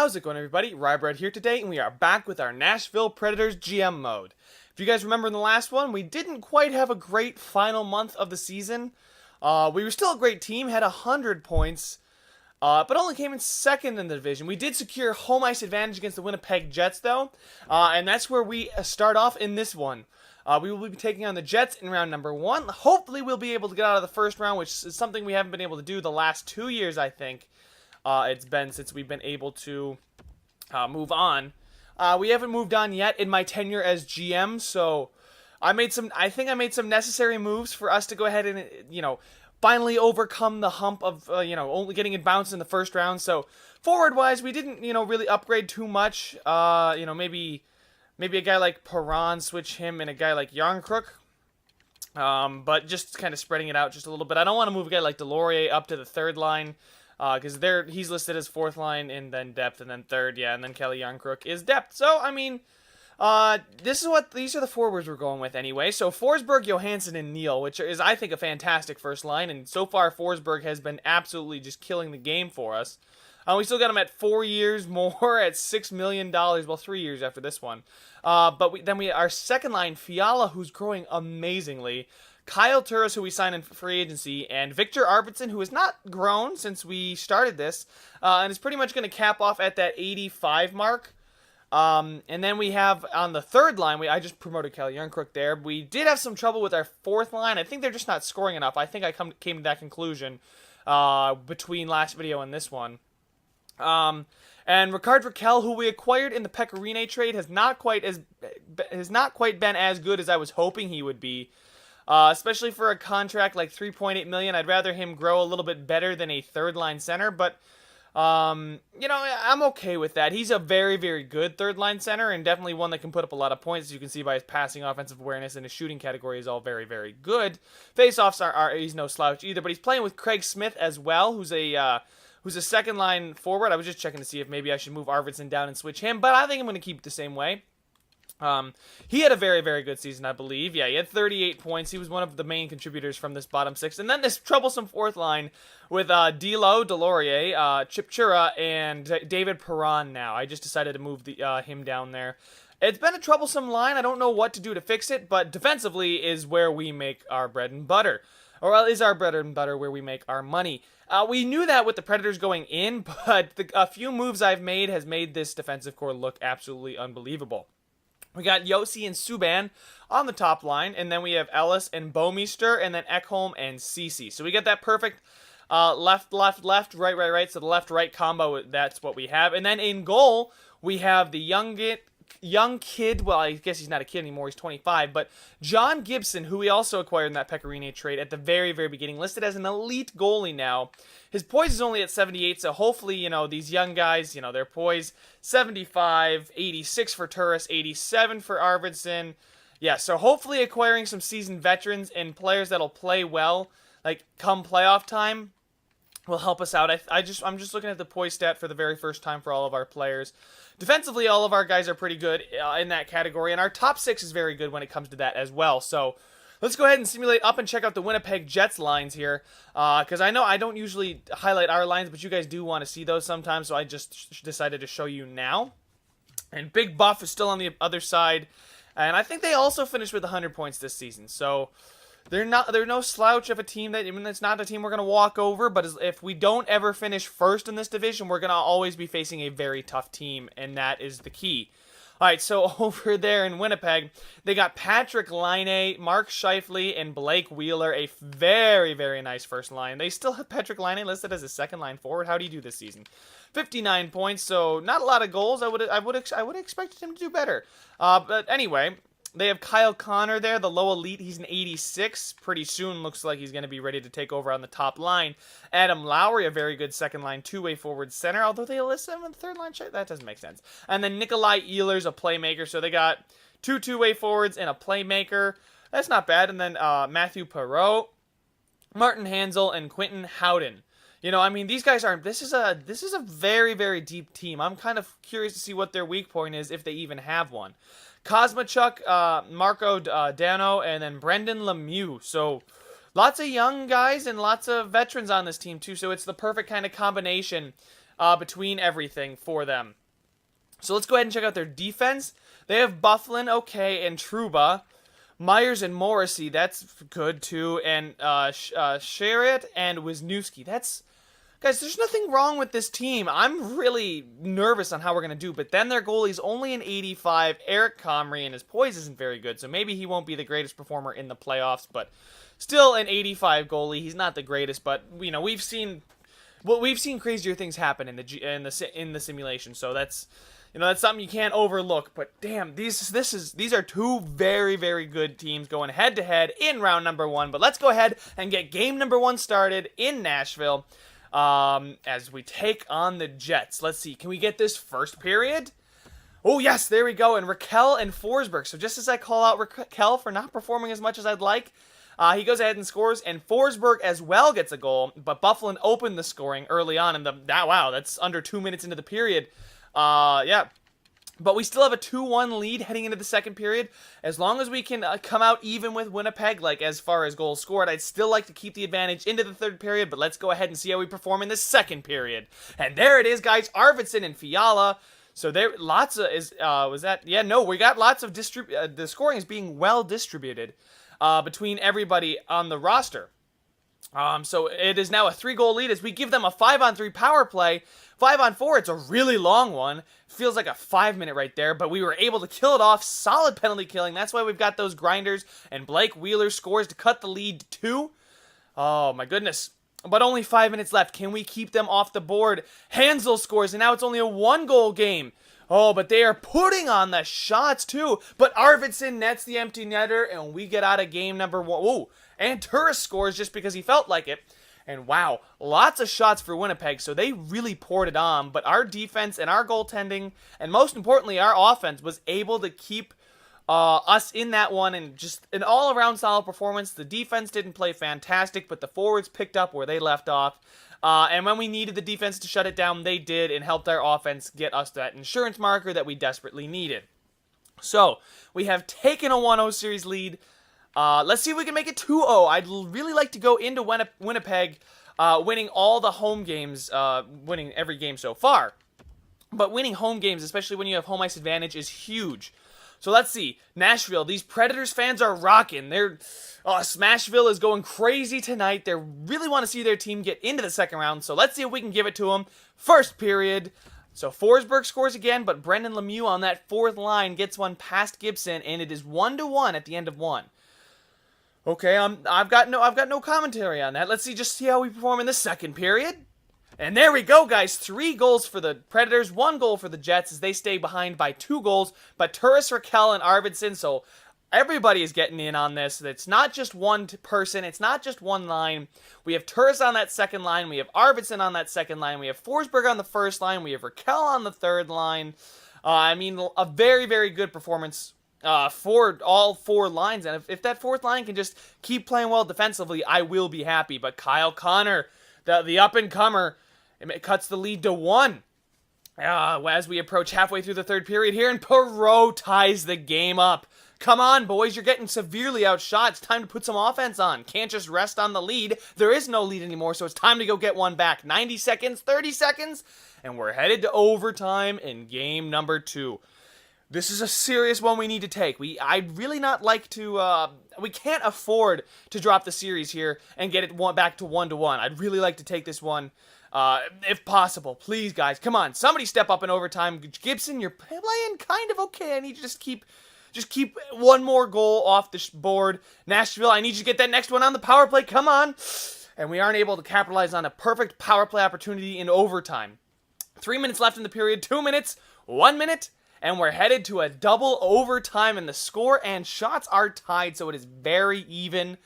How's it going, everybody? Rybread here today, and we are back with our Nashville Predators GM mode. If you guys remember in the last one, we didn't quite have a great final month of the season. We were still a great team, had 100 points, but only came in second in the division. We did secure home ice advantage against the Winnipeg Jets, though, and that's where we start off in this one. We will be taking on the Jets in round number 1. Hopefully, we'll be able to get out of the first round, which is something we haven't been able to do the last 2 years, I think. It's been since we've been able to move on. We haven't moved on yet in my tenure as GM, so I think I made some necessary moves for us to go ahead and, finally overcome the hump of, only getting it bounced in the first round. So forward-wise, we didn't, really upgrade too much. Maybe a guy like Perron, switch him, and a guy like Yarncrook. But just kind of spreading it out just a little bit. I don't want to move a guy like Delorier up to the third line. Because he's listed as fourth line, and then depth, and then third, and then Kelly Yarncrook is depth. So, I mean, these are the forwards we're going with anyway. So, Forsberg, Johansson, and Neal, which is, I think, a fantastic first line, and so far, Forsberg has been absolutely just killing the game for us. We still got him at 4 years more at $6 million, well, 3 years after this one. But our second line, Fiala, who's growing amazingly. Kyle Turris, who we signed in free agency, and Victor Arvidsson, who has not grown since we started this, and is pretty much going to cap off at that 85 mark. And then we have on the third line, I just promoted Kelly Yarncrook there. We did have some trouble with our fourth line. I think they're just not scoring enough. I think I came to that conclusion between last video and this one. And Ricard Raquel, who we acquired in the Pecorine trade, has not quite been as good as I was hoping he would be. Especially for a contract like $3.8 million, I'd rather him grow a little bit better than a third-line center, but, I'm okay with that. He's a very, very good third-line center, and definitely one that can put up a lot of points, as you can see by his passing, offensive awareness, and his shooting category is all very, very good. Face-offs he's no slouch either, but he's playing with Craig Smith as well, who's a second-line forward. I was just checking to see if maybe I should move Arvidsson down and switch him, but I think I'm going to keep it the same way. He had a very, very good season, I believe. Yeah, he had 38 points. He was one of the main contributors from this bottom six. And then this troublesome fourth line with D'Lo, Delorier, Chipchura, and David Perron now. I just decided to move him down there. It's been a troublesome line. I don't know what to do to fix it, but defensively is where we make our bread and butter. Or is our bread and butter where we make our money. We knew that with the Predators going in, but a few moves I've made has made this defensive core look absolutely unbelievable. We got Yossi and Subban on the top line, and then we have Ellis and Bouwmeester, and then Ekholm and Ceci. So we get that perfect left, right. So the left-right combo, that's what we have. And then in goal, we have the young kid, well, I guess he's not a kid anymore, he's 25, but John Gibson, who we also acquired in that Pecorine trade at the very, very beginning, listed as an elite goalie now. His poise is only at 78, so hopefully, these young guys, their poise, 75, 86 for Turris, 87 for Arvidsson. Yeah, so hopefully acquiring some seasoned veterans and players that'll play well, like, come playoff time, will help us out. I'm just looking at the poise stat for the very first time for all of our players. Defensively, all of our guys are pretty good in that category, and our top six is very good when it comes to that as well. So let's go ahead and simulate up and check out the Winnipeg Jets lines here, because I know I don't usually highlight our lines, but you guys do want to see those sometimes, so I just decided to show you now. And Big Buff is still on the other side, and I think they also finished with 100 points this season. So they're no slouch of a team it's not a team we're going to walk over, but if we don't ever finish first in this division, we're going to always be facing a very tough team, and that is the key. All right, so over there in Winnipeg, they got Patrick Laine, Mark Scheifele, and Blake Wheeler, a very, very nice first line. They still have Patrick Laine listed as a second line forward. How do you do this season? 59 points, so not a lot of goals. I would have expected him to do better. But anyway, they have Kyle Connor there, the low elite. He's an 86. Pretty soon looks like he's going to be ready to take over on the top line. Adam Lowry, a very good second line two-way forward center, although they list him in the third line. That doesn't make sense. And then Nikolai Ehlers, a playmaker. So they got two two-way forwards and a playmaker. That's not bad. And then Matthew Perreault, Martin Hansel, and Quentin Howden. These guys aren't. This is a very, very deep team. I'm kind of curious to see what their weak point is, if they even have one. Kosmachuk, Marco Dano, and then Brendan Lemieux. So lots of young guys and lots of veterans on this team too. So it's the perfect kind of combination between everything for them. So let's go ahead and check out their defense. They have Bufflin, okay, and Trouba. Myers and Morrissey, that's good too. And Sherritt and Wisniewski. Guys, there's nothing wrong with this team. I'm really nervous on how we're going to do. But then their goalie's only an 85. Eric Comrie, and his poise isn't very good. So maybe he won't be the greatest performer in the playoffs. But still an 85 goalie. He's not the greatest. But, we've seen crazier things happen in the simulation. So that's something you can't overlook. But damn, these are two very, very good teams going head to head in round number 1. But let's go ahead and get game number 1 started in Nashville. As we take on the Jets. Let's see, can we get this first period? Oh yes, there we go. And Raquel and Forsberg. So just as I call out Raquel for not performing as much as I'd like, he goes ahead and scores, and Forsberg as well gets a goal. But Bufflin opened the scoring early on in that's under 2 minutes into the period. Yeah. But we still have a 2-1 lead heading into the second period. As long as we can come out even with Winnipeg, like as far as goals scored, I'd still like to keep the advantage into the third period, but let's go ahead and see how we perform in the second period. And there it is, guys, Arvidsson and Fiala. So there, we got lots of the scoring is being well distributed between everybody on the roster. So it is now a 3-goal lead as we give them a 5-on-3 power play. 5-on-4, it's a really long one. Feels like a 5-minute right there, but we were able to kill it off. Solid penalty killing. That's why we've got those grinders. And Blake Wheeler scores to cut the lead to 2. Oh, my goodness. But only 5 minutes left. Can we keep them off the board? Hansel scores, and now it's only a 1-goal game. Oh, but they are putting on the shots, too. But Arvidsson nets the empty netter, and we get out of game number 1. Ooh, and Turris scores just because he felt like it. And wow, lots of shots for Winnipeg, so they really poured it on. But our defense and our goaltending, and most importantly, our offense, was able to keep us in that one, and just an all-around solid performance. The defense didn't play fantastic, but the forwards picked up where they left off. And when we needed the defense to shut it down, they did, and helped our offense get us that insurance marker that we desperately needed. So, we have taken a 1-0 series lead. Let's see if we can make it 2-0. I'd really like to go into Winnipeg winning all the home games, winning every game so far. But winning home games, especially when you have home ice advantage, is huge. So let's see. Nashville, these Predators fans are rocking. Smashville is going crazy tonight. They really want to see their team get into the second round. So let's see if we can give it to them. First period. So Forsberg scores again, but Brendan Lemieux on that fourth line gets one past Gibson, and it is 1-1 at the end of 1. Okay, I've got no commentary on that. Let's see how we perform in the second period. And there we go, guys. 3 goals for the Predators, 1 goal for the Jets as they stay behind by 2 goals. But Turris, Raquel, and Arvidsson, so everybody is getting in on this. It's not just one person. It's not just one line. We have Turris on that second line. We have Arvidsson on that second line. We have Forsberg on the first line. We have Raquel on the third line. A very, very good performance for all 4 lines. And if that fourth line can just keep playing well defensively, I will be happy. But Kyle Connor, the up-and-comer, it cuts the lead to 1. As we approach halfway through the third period here, and Perreault ties the game up. Come on, boys, you're getting severely outshot. It's time to put some offense on. Can't just rest on the lead. There is no lead anymore, so it's time to go get one back. 90 seconds, 30 seconds, and we're headed to overtime in game number 2. This is a serious one we need to take. I'd really not like to, we can't afford to drop the series here and get it back to 1-1. I'd really like to take this one, if possible. Please, guys, come on. Somebody step up in overtime. Gibson, you're playing kind of okay. I need you to just keep one more goal off the board. Nashville, I need you to get that next one on the power play. Come on. And we aren't able to capitalize on a perfect power play opportunity in overtime. 3 minutes left in the period. 2 minutes. 1 minute. And we're headed to a double overtime, and the score and shots are tied, so it is very even.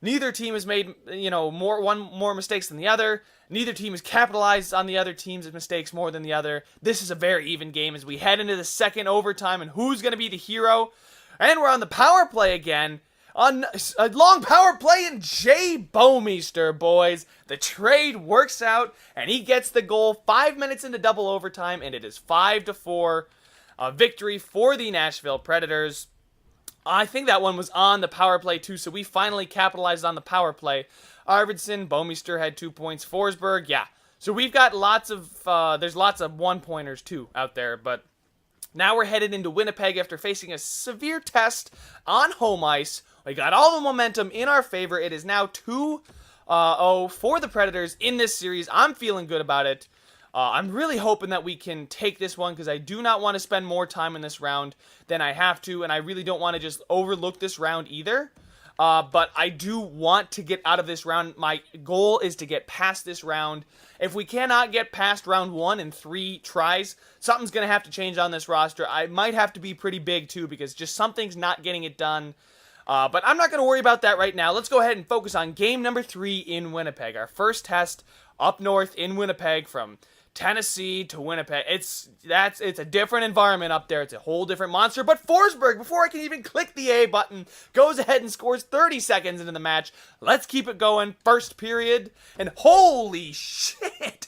Neither team has made, one more mistakes than the other. Neither team has capitalized on the other team's mistakes more than the other. This is a very even game as we head into the second overtime, and who's going to be the hero? And we're on the power play again. On a long power play, and Jay Bouwmeester, boys. The trade works out, and he gets the goal 5 minutes into double overtime, and it is 5-4. A victory for the Nashville Predators. I think that one was on the power play too, so we finally capitalized on the power play. Arvidsson, Bouwmeester had 2 points. Forsberg, yeah. So we've got lots of, there's lots of 1-pointers too out there, but Now we're headed into Winnipeg after facing a severe test on home ice. We got all the momentum in our favor. It is now 2-0 for the Predators in this series. I'm feeling good about it. I'm really hoping that we can take this one because I do not want to spend more time in this round than I have to, and I really don't want to just overlook this round either. But I do want to get out of this round. My goal is to get past this round. If we cannot get past round 1 in 3 tries, something's going to have to change on this roster. I might have to be pretty big too because just something's not getting it done. But I'm not going to worry about that right now. Let's go ahead and focus on game number 3 in Winnipeg. Our first test up north in Winnipeg from Tennessee to Winnipeg. It's a different environment up there. It's a whole different monster. But Forsberg, before I can even click the A button, goes ahead and scores 30 seconds into the match. Let's keep it going. First period. And holy shit!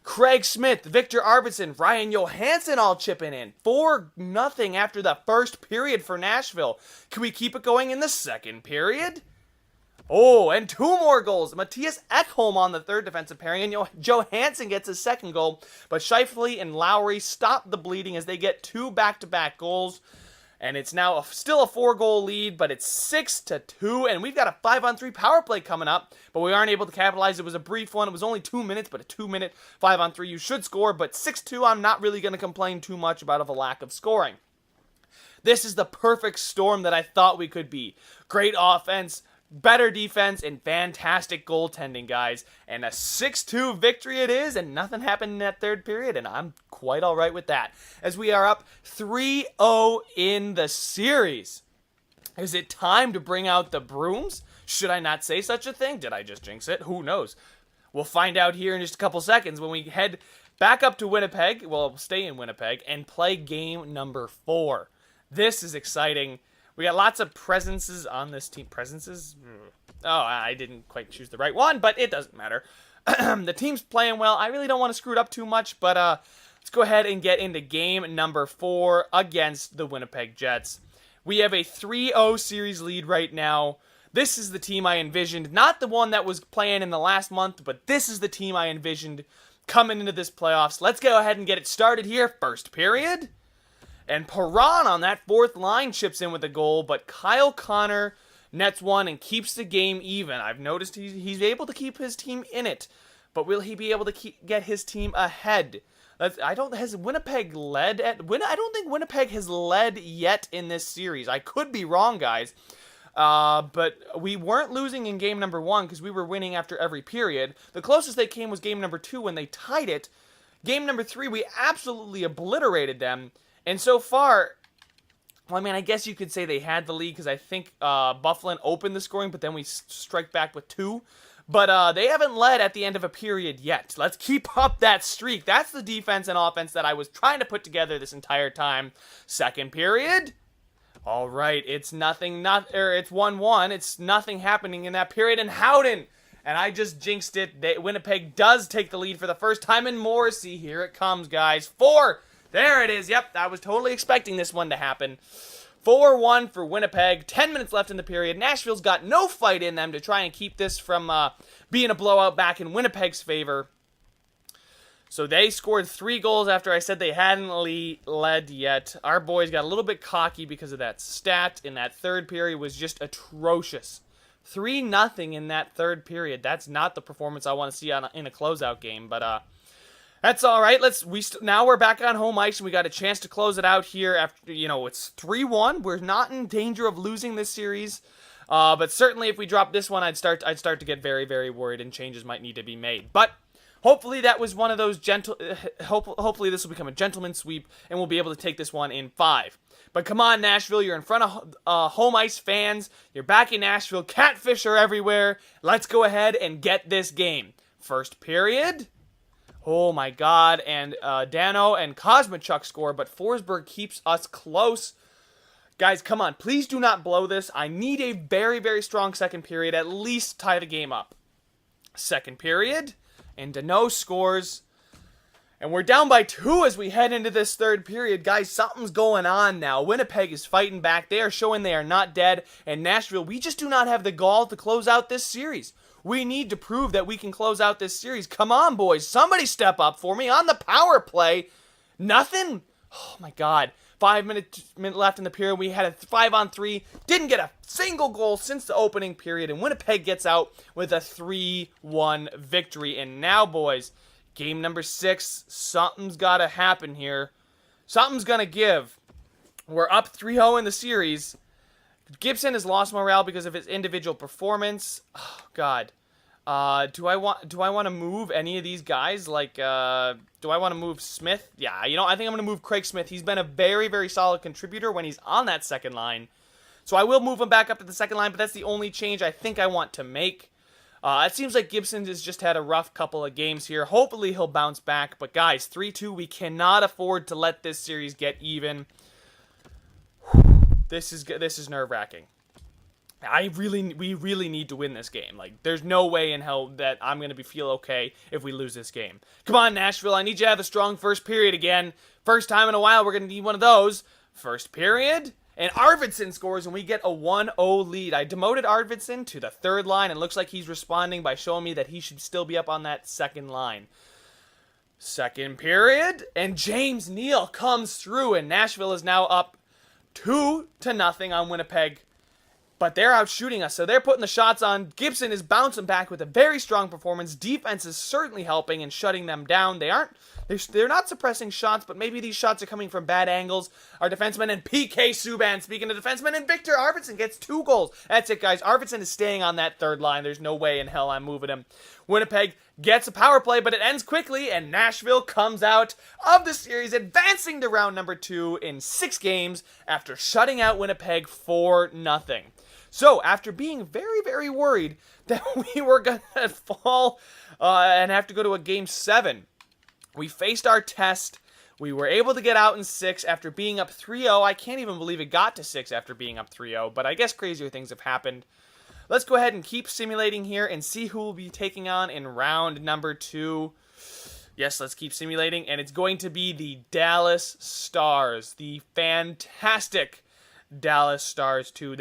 Craig Smith, Victor Arvidsson, Ryan Johansson all chipping in. 4-0 after the first period for Nashville. Can we keep it going in the second period? Oh, and 2 more goals. Matthias Ekholm on the third defensive pairing, and Johansson gets his second goal. But Scheifele and Lowry stop the bleeding as they get 2 back-to-back goals. And it's now still a 4-goal lead, but it's 6-2. And we've got a 5-on-3 power play coming up, but we aren't able to capitalize. It was a brief one. It was only 2 minutes, but a 2-minute 5-on-3 you should score. But 6-2, I'm not really going to complain too much about a lack of scoring. This is the perfect storm that I thought we could be. Great offense, better defense, and fantastic goaltending, guys. And a 6-2 victory it is, and nothing happened in that third period, and I'm quite all right with that. As we are up 3-0 in the series. Is it time to bring out the brooms? Should I not say such a thing? Did I just jinx it? Who knows? We'll find out here in just a couple seconds when we head back up to Winnipeg. Well, we'll stay in Winnipeg and play game number 4. This is exciting. We got lots of presences on this team. Presences? Oh, I didn't quite choose the right one, but it doesn't matter. The team's playing well. I really don't want to screw it up too much, but let's go ahead and get into game number 4 against the Winnipeg Jets. We have a 3-0 series lead right now. This is the team I envisioned. Not the one that was playing in the last month, but this is the team I envisioned coming into this playoffs. Let's go ahead and get it started here. First period. And Perron on that fourth line chips in with a goal, but Kyle Connor nets one and keeps the game even. I've noticed he's able to keep his team in it, but will he be able to get his team ahead? Has Winnipeg led I don't think Winnipeg has led yet in this series. I could be wrong, guys. But we weren't losing in game number 1 because we were winning after every period. The closest they came was game number 2 when they tied it. Game number 3, we absolutely obliterated them. And so far, well, I mean, I guess you could say they had the lead because I think Bufflin opened the scoring, but then we strike back with 2. But they haven't led at the end of a period yet. Let's keep up that streak. That's the defense and offense that I was trying to put together this entire time. Second period. All right, it's nothing. It's 1-1. It's nothing happening in that period. And Howden, and I just jinxed it. Winnipeg does take the lead for the first time in Morrissey. Here it comes, guys. 4. There it is. Yep, I was totally expecting this one to happen. 4-1 for Winnipeg. 10 minutes left in the period. Nashville's got no fight in them to try and keep this from being a blowout back in Winnipeg's favor. So they scored 3 goals after I said they hadn't led yet. Our boys got a little bit cocky because of that stat in that third period was just atrocious. 3-0 in that third period. That's not the performance I want to see in a closeout game, but that's all right. Now we're back on home ice, and we got a chance to close it out here after, it's 3-1. We're not in danger of losing this series, but certainly if we drop this one, I'd start to get very, very worried, and changes might need to be made. But hopefully that was one of those hopefully this will become a gentleman's sweep, and we'll be able to take this one in 5. But come on, Nashville, you're in front of home ice fans. You're back in Nashville. Catfish are everywhere. Let's go ahead and get this game. First period. Oh my god, and Dano and Kosmachuk score, but Forsberg keeps us close. Guys, come on, please do not blow this. I need a very, very strong second period, at least tie the game up. Second period, and Dano scores. And we're down by 2 as we head into this third period. Guys, something's going on now. Winnipeg is fighting back. They are showing they are not dead. And Nashville, we just do not have the gall to close out this series. We need to prove that we can close out this series. Come on, boys. Somebody step up for me on the power play. Nothing? Oh my God. 5 minutes left in the period. We had a 5-on-3. Didn't get a single goal since the opening period. And Winnipeg gets out with a 3-1 victory. And now, boys, game number 6. Something's got to happen here. Something's going to give. We're up 3-0 in the series. Gibson has lost morale because of his individual performance. Oh, God. Do I want to move any of these guys? Like, do I want to move Smith? Yeah, I think I'm going to move Craig Smith. He's been a very, very solid contributor when he's on that second line. So I will move him back up to the second line, but that's the only change I think I want to make. It seems like Gibson has just had a rough couple of games here. Hopefully he'll bounce back. But guys, 3-2, we cannot afford to let this series get even. This is nerve-wracking. We really need to win this game. Like, there's no way in hell that I'm going to feel okay if we lose this game. Come on, Nashville. I need you to have a strong first period again. First time in a while, we're going to need one of those. First period, and Arvidsson scores, and we get a 1-0 lead. I demoted Arvidsson to the third line, and it looks like he's responding by showing me that he should still be up on that second line. Second period, and James Neal comes through, and Nashville is now up 2-0 on Winnipeg. But they're out shooting us, so they're putting the shots on. Gibson is bouncing back with a very strong performance. Defense is certainly helping and shutting them down. They're not suppressing shots, but maybe these shots are coming from bad angles. Our defenseman and PK Subban, speaking of defenseman, and Victor Arvidsson gets 2 goals. That's it, guys. Arvidsson is staying on that third line. There's no way in hell I'm moving him. Winnipeg gets a power play, but it ends quickly, and Nashville comes out of the series, advancing to round number 2 in 6 games after shutting out Winnipeg 4-0. So, after being very, very worried that we were going to fall and have to go to a Game 7, we faced our test. We were able to get out in 6 after being up 3-0. I can't even believe it got to 6 after being up 3-0, but I guess crazier things have happened. Let's go ahead and keep simulating here and see who we'll be taking on in round number 2. Yes, let's keep simulating, and it's going to be the Dallas Stars, the fantastic Dallas Stars too.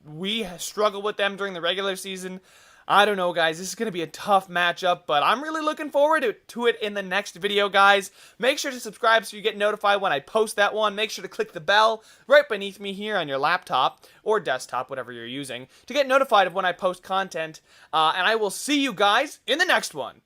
We struggled with them during the regular season. I don't know, guys. This is going to be a tough matchup, but I'm really looking forward to it in the next video, guys. Make sure to subscribe so you get notified when I post that one. Make sure to click the bell right beneath me here on your laptop or desktop, whatever you're using, to get notified of when I post content. And I will see you guys in the next one.